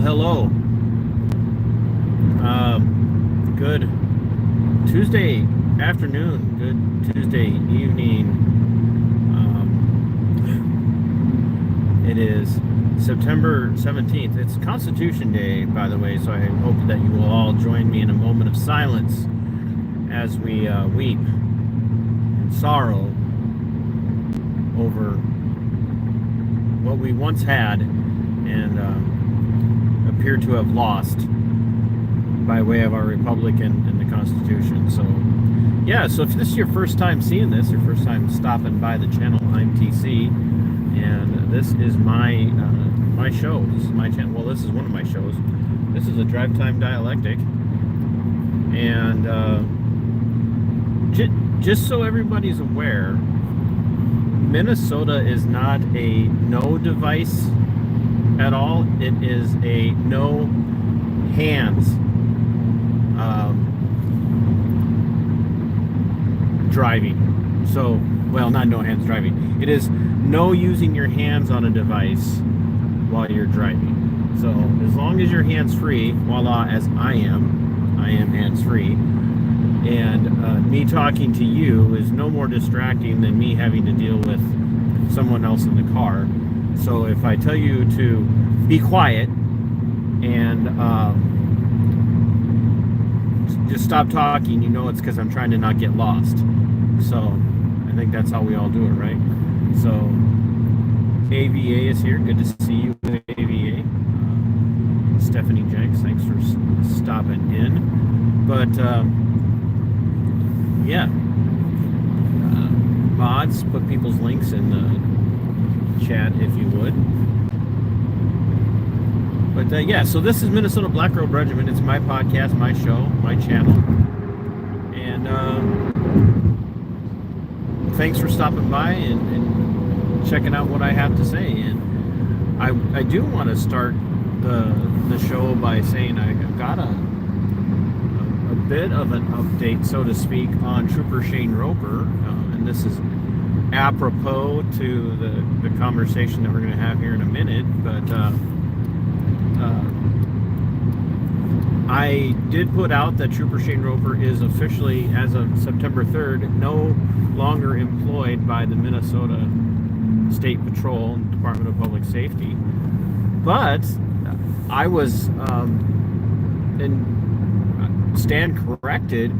hello. Good Tuesday afternoon, good Tuesday evening. It is September 17th. It's Constitution Day, by the way, so I hope that you will all join me in a moment of silence as we weep in sorrow over what we once had and appear to have lost by way of our republic and the Constitution. So yeah, so if this is your first time seeing this, your first time stopping by the channel, I'm TC, and this is my my show. This is my channel. Well, this is one of my shows. This is a Drive Time Dialectic, and just so everybody's aware, Minnesota is not a no device at all. It is a no hands driving. So, well, not no hands driving. It is no using your hands on a device while you're driving. So, as long as your hands free, voila, as I am hands free. And me talking to you is no more distracting than me having to deal with someone else in the car. So if I tell you to be quiet and just stop talking, you know it's because I'm trying to not get lost. So I think that's how we all do it, right? So AVA is here. Good to see you, AVA. Stephanie Jenks, thanks for stopping in. But yeah, mods, put people's links in the chat if you would. But yeah, so this is Minnesota Black Robe Regiment. It's my podcast, my show, my channel. And thanks for stopping by and checking out what I have to say. And I do want to start the show by saying I've got a bit of an update, so to speak, on Trooper Shane Roper. And this is apropos to the conversation that we're going to have here in a minute, but I did put out that Trooper Shane Roper is officially, as of September 3rd, no longer employed by the Minnesota State Patrol and Department of Public Safety. But I was stand corrected.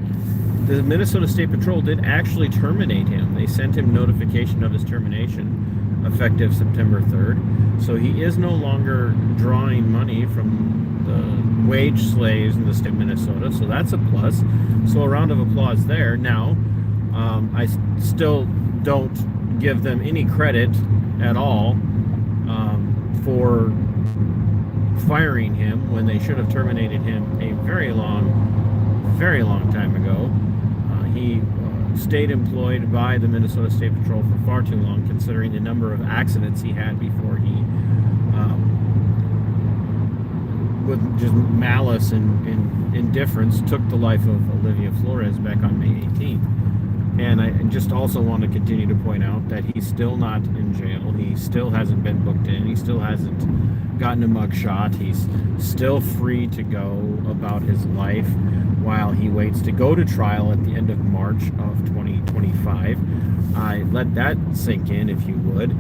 The Minnesota State Patrol did actually terminate him. They sent him notification of his termination effective September 3rd. So he is no longer drawing money from the wage slaves in the state of Minnesota. So that's a plus. So a round of applause there. Now, I still don't give them any credit at all for firing him when they should have terminated him a very long time ago. He stayed employed by the Minnesota State Patrol for far too long, considering the number of accidents he had before he, with just malice and indifference, took the life of Olivia Flores back on May 18th. And I just also want to continue to point out that he's still not in jail. He still hasn't been booked in. He still hasn't gotten a mugshot. He's still free to go about his life while he waits to go to trial at the end of March of 2025. Let that sink in, if you would.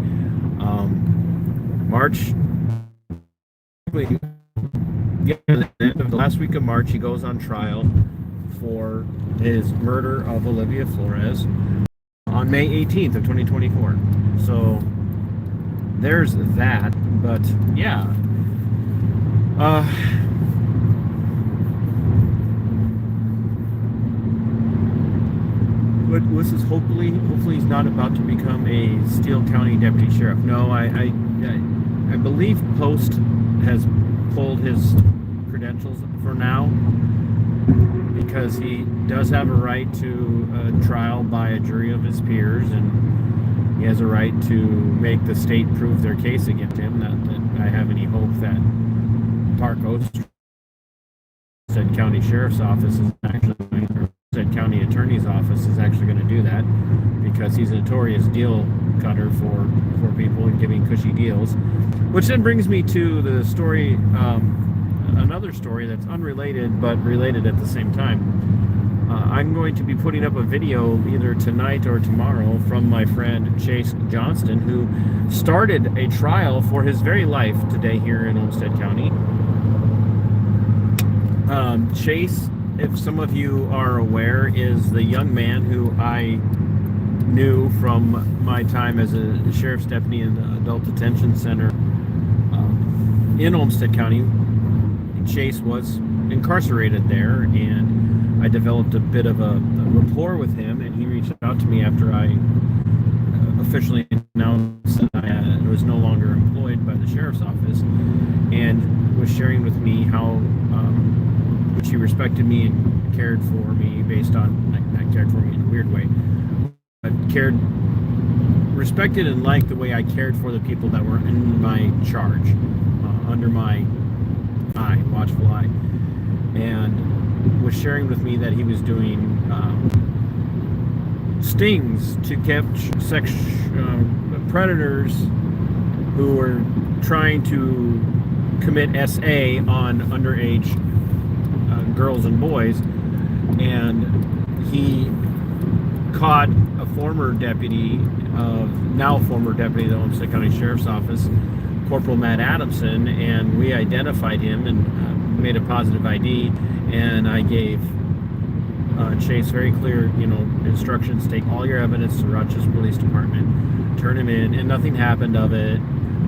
The end of the last week of March, he goes on trial for his murder of Olivia Flores on May 18th of 2024. So there's that. But yeah, but this is hopefully he's not about to become a Steele County deputy sheriff. No, I believe Post has pulled his credentials for now, because he does have a right to a trial by a jury of his peers, and he has a right to make the state prove their case against him. Not that I have any hope that Park Oast County Sheriff's Office is actually going to Olmsted County Attorney's Office is actually going to do that, because he's a notorious deal cutter for people and giving cushy deals. Which then brings me to the story, another story that's unrelated but related at the same time. I'm going to be putting up a video either tonight or tomorrow from my friend Chase Johnston, who started a trial for his very life today here in Olmsted County. Chase, if some of you are aware, is the young man who I knew from my time as a sheriff's deputy in the adult detention center in Olmsted County. Chase was incarcerated there, and I developed a bit of a rapport with him, and he reached out to me after I officially announced that I was no longer employed by the sheriff's office, and was sharing with me how much he respected me and cared for me based on, not cared for me in a weird way, but respected and liked the way I cared for the people that were in my charge, under my watchful eye, and was sharing with me that he was doing stings to catch predators who were trying to commit SA on underage girls and boys, and he caught a former deputy of the Olmsted County Sheriff's Office, Corporal Matt Adamson, and we identified him and made a positive ID, and I gave Chase very clear, instructions: take all your evidence to the Rochester Police Department, turn him in, and nothing happened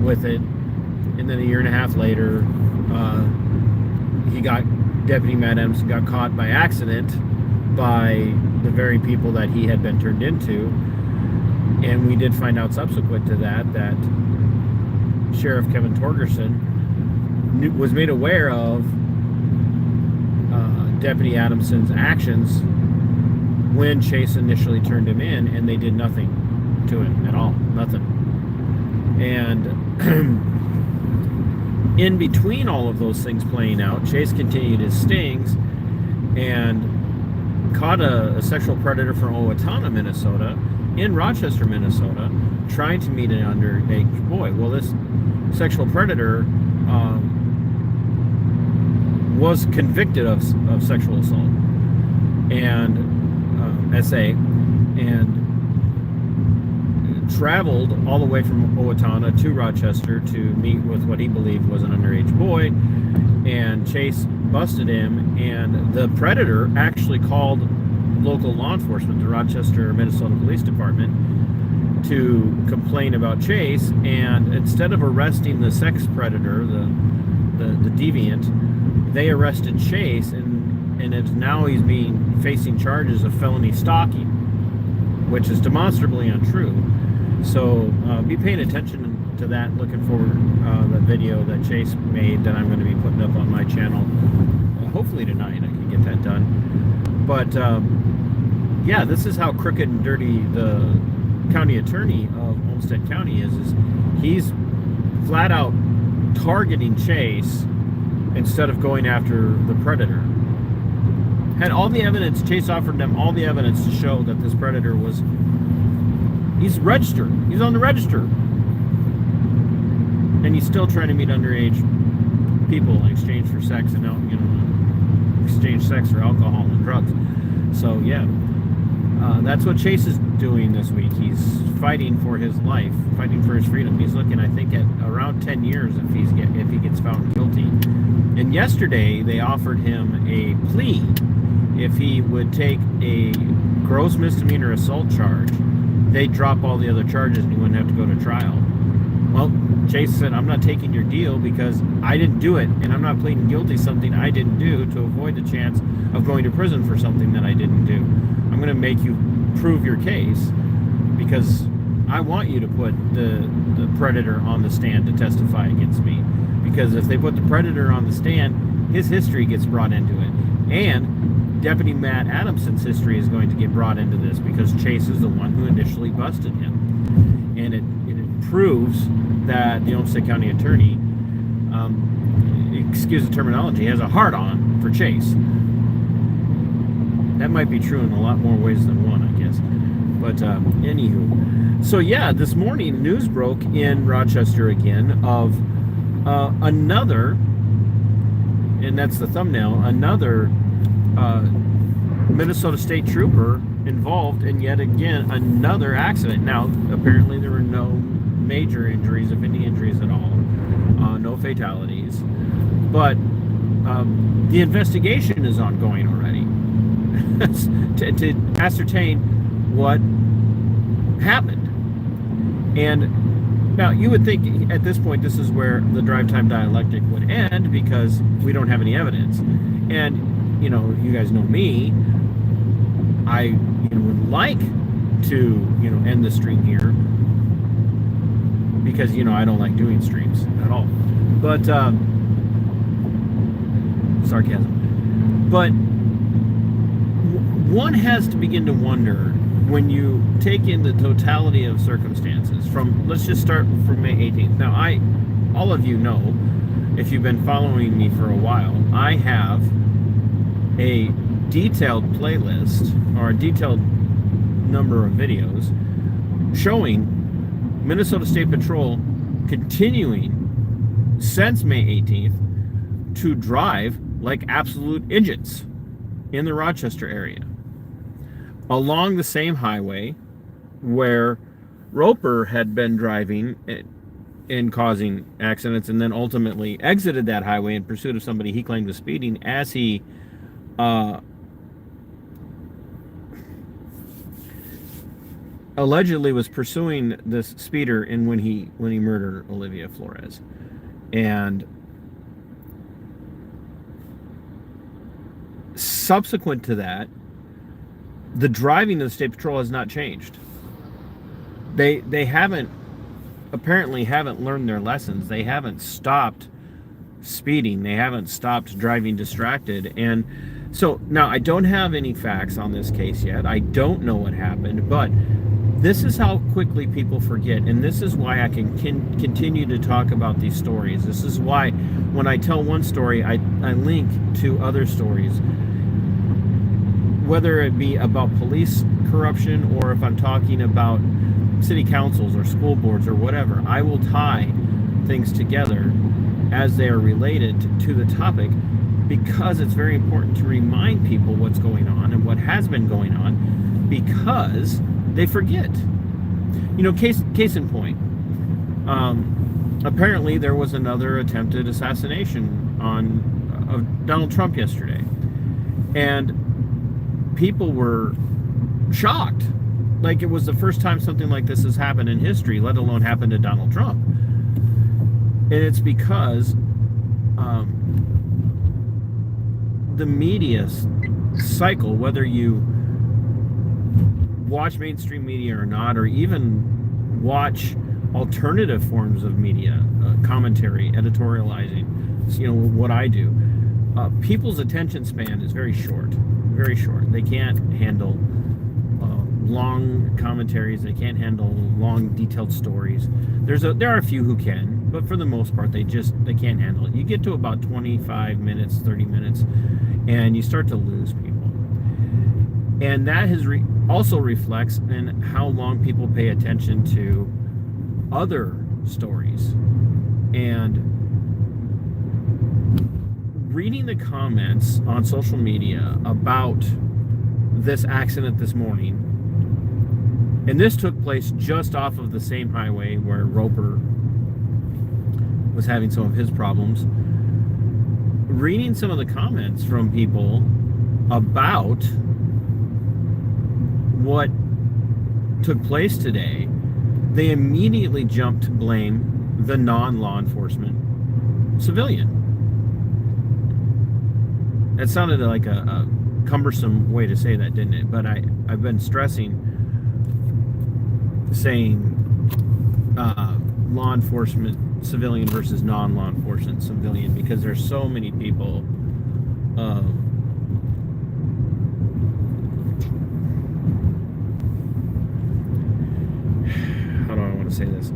with it. And then a year and a half later, Deputy Matt Adamson got caught by accident by the very people that he had been turned into, and we did find out subsequent to that Sheriff Kevin Torgerson was made aware of Deputy Adamson's actions when Chase initially turned him in, and they did nothing to him at all, nothing. And in between all of those things playing out, Chase continued his stings and caught a sexual predator from Owatonna, Minnesota, in Rochester, Minnesota, trying to meet an underage boy. Well, this sexual predator was convicted of sexual assault and SA, and traveled all the way from Owatonna to Rochester to meet with what he believed was an underage boy, and Chase busted him, and the predator actually called local law enforcement, the Rochester, Minnesota Police Department, to complain about Chase, and instead of arresting the sex predator, the deviant, they arrested Chase, and now he's facing charges of felony stalking, which is demonstrably untrue. So be paying attention to that, looking for the video that Chase made that I'm going to be putting up on my channel. Hopefully tonight I can get that done. But yeah, this is how crooked and dirty the county attorney of Olmsted County is he's flat out targeting Chase instead of going after the predator. Had all the evidence, Chase offered them all the evidence to show that this predator he's registered. He's on the register. And he's still trying to meet underage people in exchange for sex and, exchange sex for alcohol and drugs. So, yeah. That's what Chase is doing this week. He's fighting for his life, fighting for his freedom. He's looking, I think, at around 10 years if he gets found guilty. And yesterday, they offered him a plea if he would take a gross misdemeanor assault charge. They'd drop all the other charges and he wouldn't have to go to trial. Well, Chase said, I'm not taking your deal because I didn't do it, and I'm not pleading guilty to something I didn't do to avoid the chance of going to prison for something that I didn't do. I'm going to make you prove your case because I want you to put the predator on the stand to testify against me. Because if they put the predator on the stand, his history gets brought into it. And Deputy Matt Adamson's history is going to get brought into this because Chase is the one who initially busted him. And it proves that the Olmsted County attorney, excuse the terminology, has a hard-on for Chase. that might be true in a lot more ways than one, I guess. But anywho, so yeah, this morning news broke in Rochester again of another, and that's the thumbnail, another Minnesota State trooper involved in yet again another accident. Now, apparently there were no major injuries, if any injuries at all, no fatalities, but the investigation is ongoing already to ascertain what happened. And now you would think at this point this is where the drive time dialectic would end, because we don't have any evidence. And you guys know me, I would like to end the stream here, because I don't like doing streams at all. But sarcasm. But one has to begin to wonder, when you take in the totality of circumstances, let's just start from May 18th. Now, all of you know, if you've been following me for a while, I have a detailed playlist, or a detailed number of videos showing Minnesota State Patrol continuing since May 18th to drive like absolute idiots in the Rochester area, along the same highway where Roper had been driving and causing accidents, and then ultimately exited that highway in pursuit of somebody he claimed was speeding, as he allegedly was pursuing this speeder when he murdered Olivia Flores. And subsequent to that, the driving of the State Patrol has not changed. They apparently haven't learned their lessons. They haven't stopped speeding. They haven't stopped driving distracted. And so now I don't have any facts on this case yet. I don't know what happened, but this is how quickly people forget, and this is why I can continue to talk about these stories. This is why when I tell one story, I link to other stories, whether it be about police corruption, or if I'm talking about city councils or school boards or whatever. I will tie things together as they are related to the topic, because it's very important to remind people what's going on and what has been going on, because they forget. Case in point, apparently there was another attempted assassination of Donald Trump yesterday, and people were shocked, like it was the first time something like this has happened in history, let alone happened to Donald Trump. And it's because the media cycle, whether you watch mainstream media or not, or even watch alternative forms of media, commentary, editorializing, what I do, people's attention span is very short, very short. They can't handle long commentaries. They can't handle long, detailed stories. There are a few who can, but for the most part, they can't handle it. You get to about 25 minutes, 30 minutes, and you start to lose people. And that also reflects in how long people pay attention to other stories. And reading the comments on social media about this accident this morning, and this took place just off of the same highway where Roper was having some of his problems. Reading some of the comments from people about what took place today, they immediately jumped to blame the non-law enforcement civilian. That sounded like a cumbersome way to say that, didn't it? But I've been saying law enforcement civilian versus non-law enforcement civilian, because there's so many people how do I want to say this?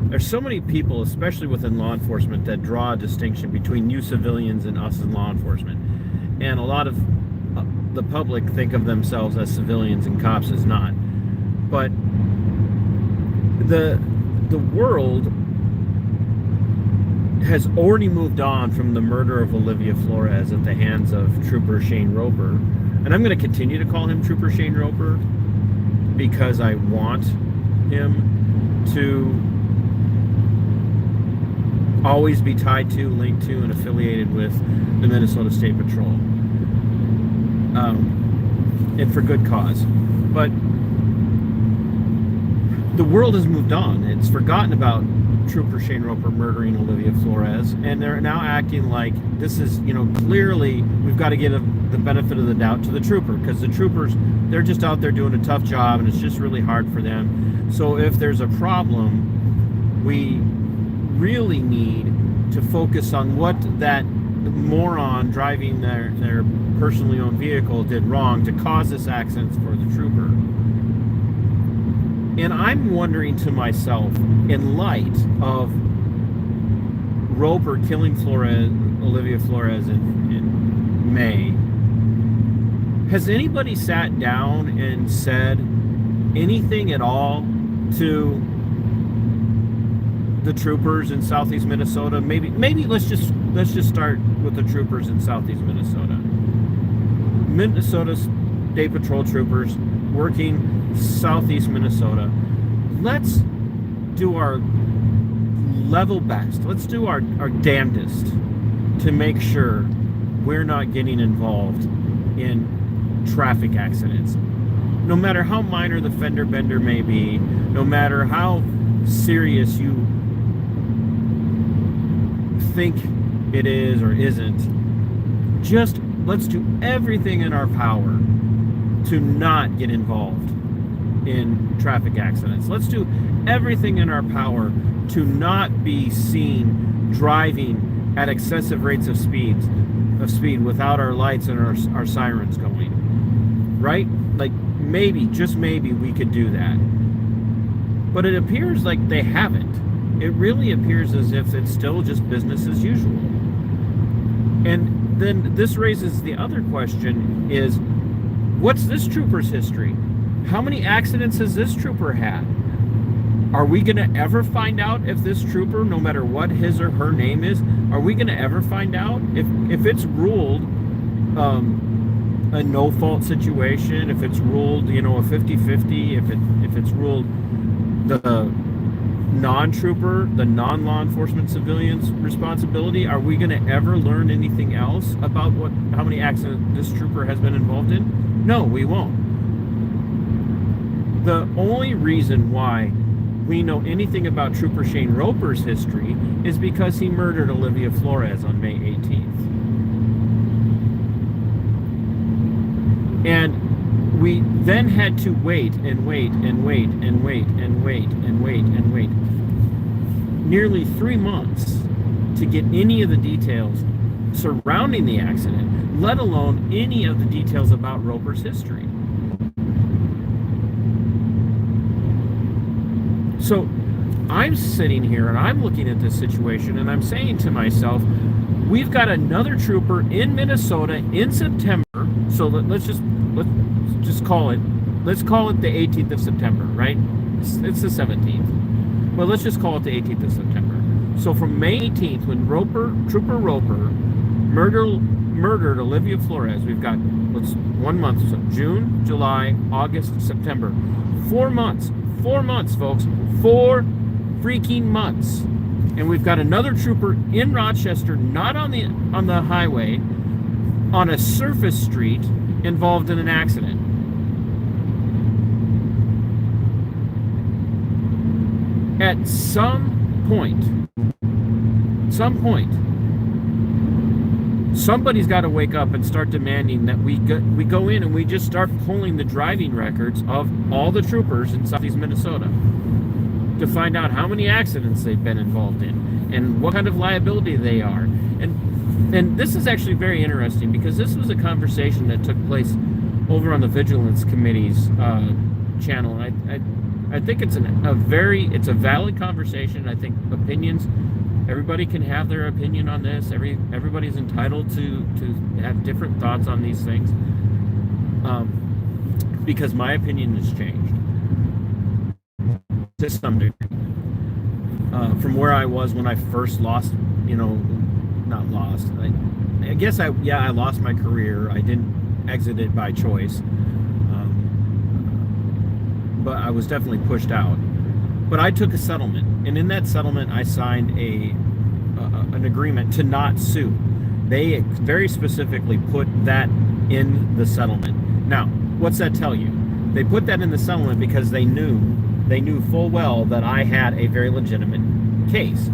There's so many people, especially within law enforcement, that draw a distinction between you civilians and us in law enforcement. And a lot of the public think of themselves as civilians and cops as not. But the world has already moved on from the murder of Olivia Flores at the hands of Trooper Shane Roper. And I'm going to continue to call him Trooper Shane Roper because I want him to always be tied to, linked to, and affiliated with the Minnesota State Patrol. And for good cause. But the world has moved on. It's forgotten about Trooper Shane Roper murdering Olivia Flores, and they're now acting like this is, clearly we've got to give the benefit of the doubt to the trooper, because the troopers, they're just out there doing a tough job, and it's just really hard for them. So if there's a problem, we really need to focus on what that moron driving their personally owned vehicle did wrong to cause this accident for the trooper. And I'm wondering to myself, in light of Roper killing Olivia Flores in May, has anybody sat down and said anything at all to the troopers in Southeast Minnesota? Maybe let's just start with the troopers in Southeast Minnesota. Minnesota State Patrol troopers working Southeast Minnesota. Let's do our level best. Let's do our damnedest to make sure we're not getting involved in traffic accidents. No matter how minor the fender bender may be, no matter how serious you think it is or isn't, just let's do everything in our power to not get involved in traffic accidents. Let's do everything in our power to not be seen driving at excessive rates of speed without our lights and our sirens going. Right? Like maybe, just maybe we could do that. But it appears like they haven't. It really appears as if it's still just business as usual. And then this raises the other question is, what's this trooper's history? How many accidents has this trooper had? Are we going to ever find out if this trooper, no matter what his or her name is, are we going to ever find out? If it's ruled a no-fault situation, if it's ruled, a 50-50, if it's ruled the non-trooper, the non-law enforcement civilian's responsibility, are we going to ever learn anything else about how many accidents this trooper has been involved in? No, we won't. The only reason why we know anything about Trooper Shane Roper's history is because he murdered Olivia Flores on May 18th. And we then had to wait and wait and wait and wait and wait and wait and wait nearly 3 months to get any of the details surrounding the accident, let alone any of the details about Roper's history. So I'm sitting here and I'm looking at this situation and I'm saying to myself, we've got another trooper in Minnesota in September. So let's just call it the 18th of September, right? It's the 17th. Well, let's just call it the 18th of September. So from May 18th, when Trooper Roper murdered Olivia Flores, we've got 1 month, so June, July, August, September. 4 months. 4 months, folks. 4 freaking months. And we've got another trooper in Rochester, not on the highway, on a surface street, involved in an accident. At some point, somebody's got to wake up and start demanding that we go in and we just start pulling the driving records of all the troopers in Southeast Minnesota to find out how many accidents they've been involved in and what kind of liability they are. And this is actually very interesting because this was a conversation that took place over on the Vigilance Committee's channel. I think it's a valid conversation. I think opinions, everybody can have their opinion on this. Everybody's entitled to have different thoughts on these things. because my opinion has changed to some degree from where I was when I first lost, not lost. I guess I lost my career. I didn't exit it by choice, but I was definitely pushed out. But I took a settlement, and in that settlement, I signed an agreement to not sue. They very specifically put that in the settlement. Now, what's that tell you? They put that in the settlement because they knew full well that I had a very legitimate case.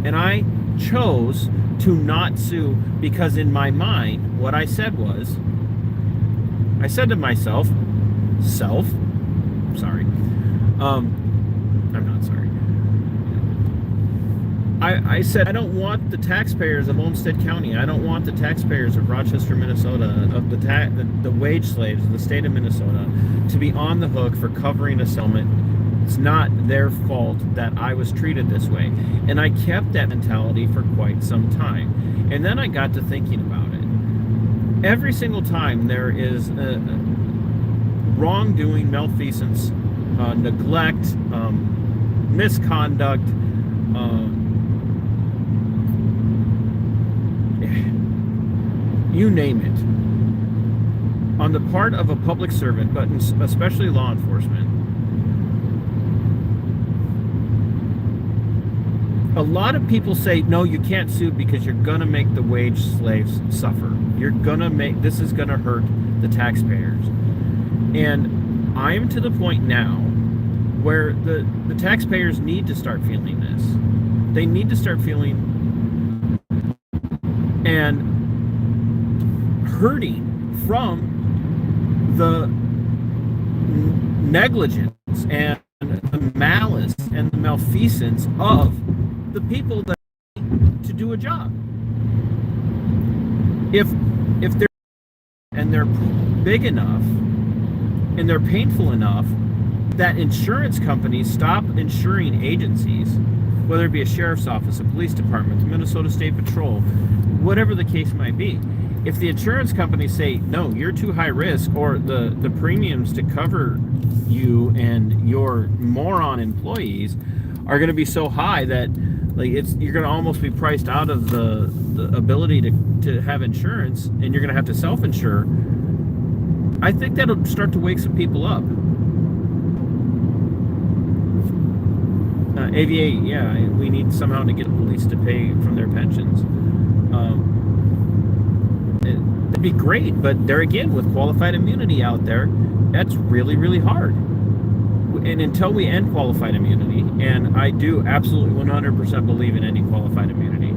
And I chose to not sue because in my mind, what I said to myself, I'm not sorry. I said, I don't want the taxpayers of Olmsted County. I don't want the taxpayers of Rochester, Minnesota, of the wage slaves of the state of Minnesota to be on the hook for covering a settlement. It's not their fault that I was treated this way. And I kept that mentality for quite some time. And then I got to thinking about it. Every single time there is wrongdoing, malfeasance, neglect, misconduct, you name it, on the part of a public servant, but especially law enforcement, a lot of people say, no, you can't sue because you're going to make the wage slaves suffer. This is going to hurt the taxpayers. And I am to the point now where the taxpayers need to start feeling this. They need to start feeling and hurting from the negligence and the malice and the malfeasance of the people that to do a job. If they're big enough and they're painful enough that insurance companies stop insuring agencies, whether it be a sheriff's office, a police department, the Minnesota State Patrol, whatever the case might be. If the insurance companies say, no, you're too high risk, or the premiums to cover you and your moron employees are going to be so high that you're going to almost be priced out of the ability to have insurance, and you're going to have to self-insure, I think that'll start to wake some people up. AVA, we need somehow to get the police to pay from their pensions. It'd be great, but there again, with qualified immunity out there, that's really, really hard. And until we end qualified immunity, and I do absolutely 100% believe in ending qualified immunity,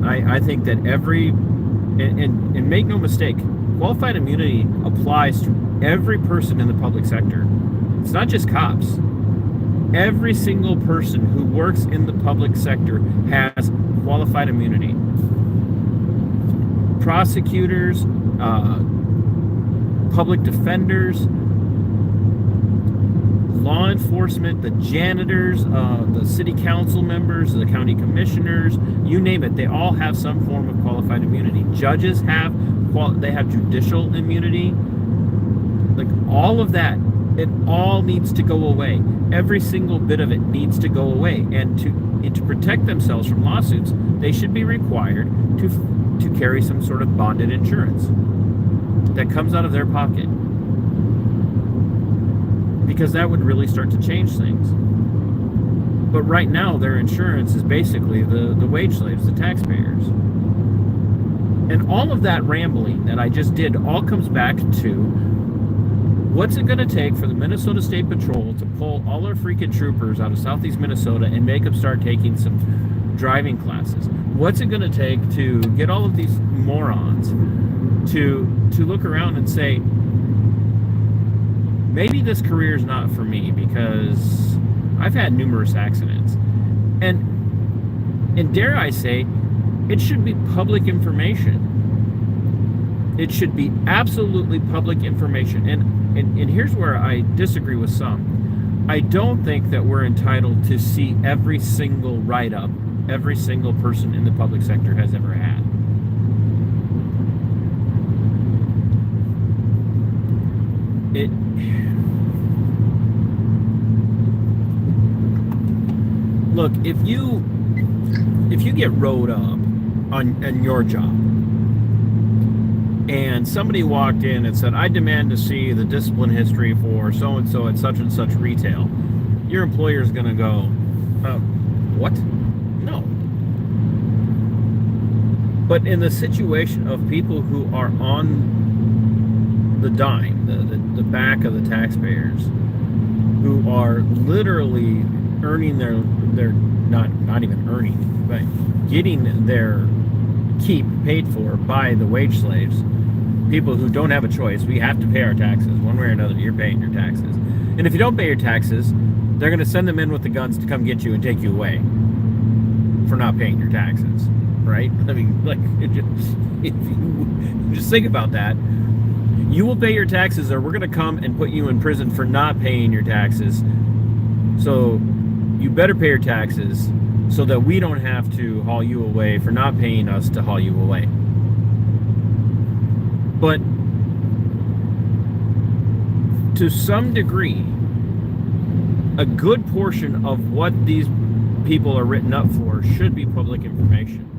I think that and make no mistake, qualified immunity applies to every person in the public sector. It's not just cops. Every single person who works in the public sector has qualified immunity. Prosecutors, public defenders, law enforcement, the janitors, the city council members, the county commissioners, you name it, they all have some form of qualified immunity. Judges have judicial immunity. Like all of that, it all needs to go away. Every single bit of it needs to go away. And to protect themselves from lawsuits, they should be required to carry some sort of bonded insurance that comes out of their pocket. Because that would really start to change things. But right now, their insurance is basically the wage slaves, the taxpayers. And all of that rambling that I just did all comes back to what's it going to take for the Minnesota State Patrol to pull all our freaking troopers out of southeast Minnesota and make them start taking some driving classes? What's it going to take to get all of these morons to look around and say, maybe this career is not for me because I've had numerous accidents. And dare I say, it should be public information. It should be absolutely public information. And here's where I disagree with some. I don't think that we're entitled to see every single write-up every single person in the public sector has ever had. look, if you get rolled up on your job, and somebody walked in and said, I demand to see the discipline history for so-and-so at such and such retail, your employer is going to go, what? No. But in the situation of people who are on the dime, the back of the taxpayers, who are literally earning their not even earning, but getting their keep paid for by the wage slaves, people who don't have a choice. We have to pay our taxes one way or another. You're paying your taxes, and if you don't pay your taxes, they're going to send them in with the guns to come get you and take you away for not paying your taxes, right? I mean, like, if you just think about that. You will pay your taxes, or we're going to come and put you in prison for not paying your taxes. So you better pay your taxes so that we don't have to haul you away for not paying us to haul you away. But to some degree, a good portion of what these people are written up for should be public information.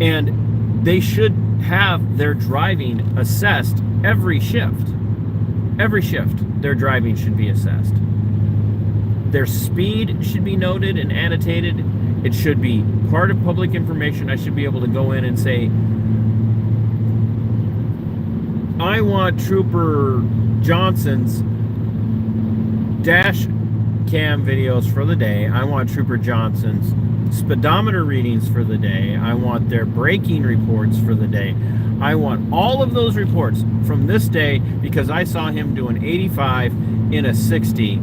And they should have their driving assessed every shift. Every shift, their driving should be assessed. Their speed should be noted and annotated. It should be part of public information. I should be able to go in and say, I want Trooper Johnston's dash cam videos for the day. I want Trooper Johnston's speedometer readings for the day. I want their braking reports for the day. I want all of those reports from this day because I saw him doing 85 in a 60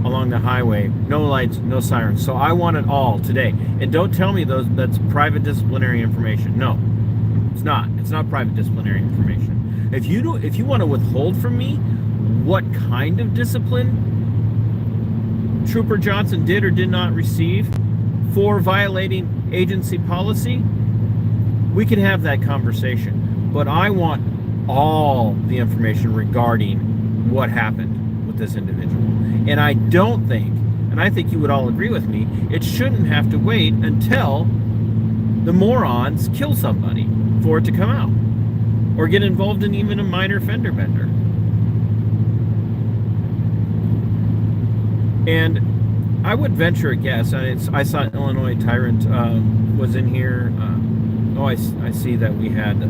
along the highway. No lights, no sirens. So I want it all today. And don't tell me that's private disciplinary information. No, it's not. It's not private disciplinary information. If you want to withhold from me what kind of discipline Trooper Johnston did or did not receive for violating agency policy, we can have that conversation. But I want all the information regarding what happened with this individual. And I don't think, and I think you would all agree with me, it shouldn't have to wait until the morons kill somebody for it to come out, or get involved in even a minor fender bender. And I would venture a guess. I saw Illinois Tyrant was in here. I see that we had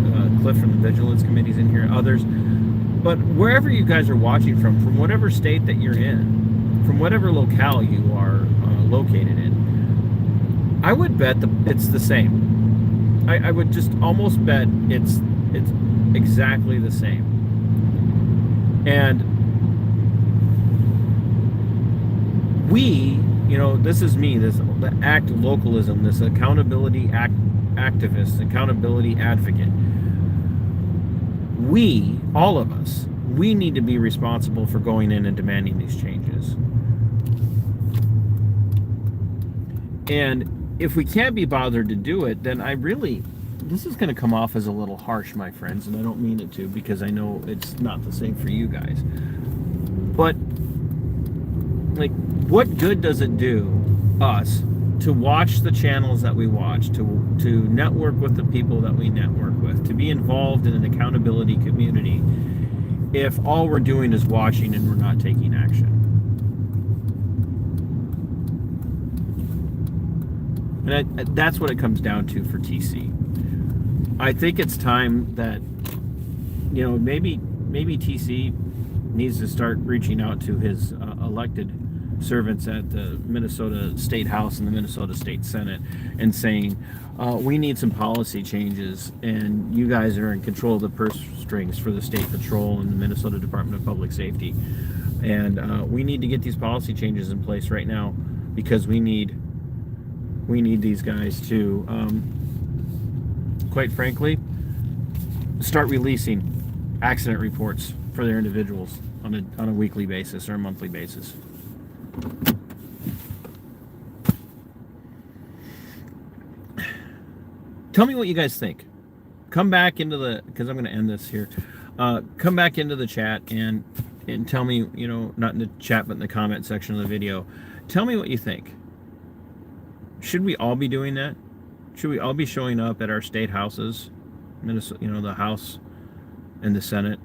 Cliff from the Vigilance Committees in here, others. But wherever you guys are watching from whatever state that you're in, from whatever locale you are located in, I would bet it's the same. I would just almost bet it's exactly the same. And we, this is me, the act of localism, this accountability activist, accountability advocate. We, all of us, we need to be responsible for going in and demanding these changes. And if we can't be bothered to do it, then this is going to come off as a little harsh, my friends, and I don't mean it to, because I know it's not the same for you guys. But what good does it do us to watch the channels that we watch, to network with the people that we network with, to be involved in an accountability community, if all we're doing is watching and we're not taking action? And that's what it comes down to for TC. I think it's time that, maybe TC needs to start reaching out to his elected servants at the Minnesota State House and the Minnesota State Senate and saying, we need some policy changes, and you guys are in control of the purse strings for the State Patrol and the Minnesota Department of Public Safety. And we need to get these policy changes in place right now, because we need these guys to, quite frankly, start releasing accident reports for their individuals on a weekly basis or a monthly basis. Tell me what you guys think. Come back into because I'm going to end this here. Come back into the chat and tell me, not in the chat, but in the comment section of the video. Tell me what you think. Should we all be doing that? Should we all be showing up at our state houses, Minnesota, the House and the Senate,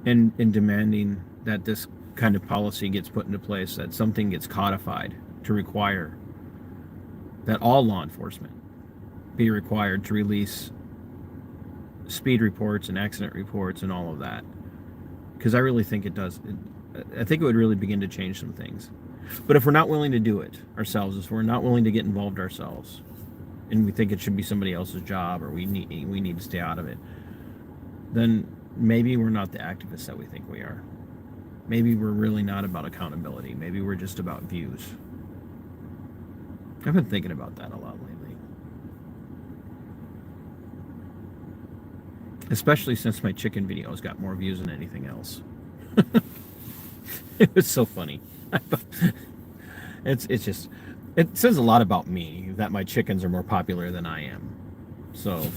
and demanding that this kind of policy gets put into place, that something gets codified to require that all law enforcement be required to release speed reports and accident reports and all of that? Because I really think it does. I think it would really begin to change some things. But if we're not willing to do it ourselves, if we're not willing to get involved ourselves, and we think it should be somebody else's job, or we need to stay out of it, then maybe we're not the activists that we think we are. Maybe we're really not about accountability. Maybe we're just about views. I've been thinking about that a lot lately. Especially since my chicken videos got more views than anything else. It was so funny. It's just, it says a lot about me that my chickens are more popular than I am. So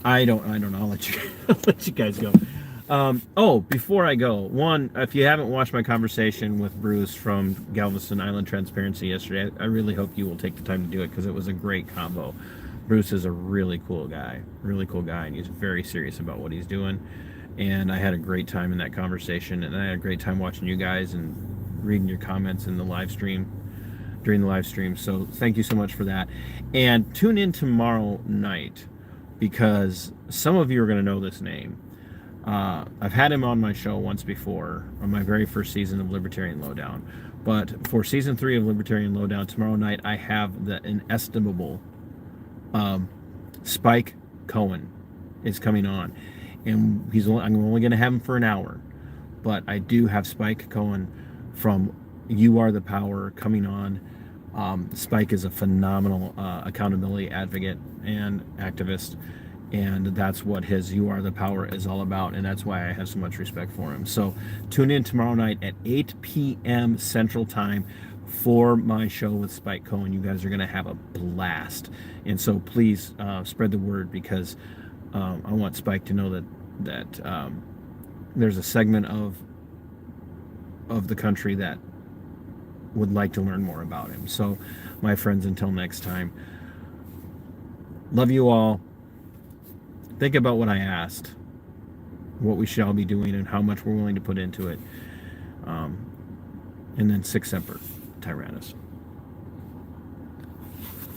I don't know. I'll let you guys go. Oh, before I go, one, if you haven't watched my conversation with Bruce from Galveston Island Transparency yesterday, I really hope you will take the time to do it, because it was a great combo. Bruce is a really cool guy, and he's very serious about what he's doing. And I had a great time in that conversation, and I had a great time watching you guys and reading your comments in the live stream, during the live stream. So thank you so much for that. And tune in tomorrow night, because some of you are going to know this name. I've had him on my show once before, on my very first season of Libertarian Lowdown. But for season 3 of Libertarian Lowdown, tomorrow night, I have the inestimable Spike Cohen is coming on. And I'm only going to have him for an hour. But I do have Spike Cohen from You Are the Power coming on. Spike is a phenomenal accountability advocate and activist. And that's what his You Are the Power is all about. And that's why I have so much respect for him. So tune in tomorrow night at 8 p.m. Central Time for my show with Spike Cohen. You guys are going to have a blast. And so please spread the word, because I want Spike to know that there's a segment of the country that would like to learn more about him. So, my friends, until next time, love you all. Think about what I asked, what we shall be doing, and how much we're willing to put into it. And then Sic Semper Tyrannis.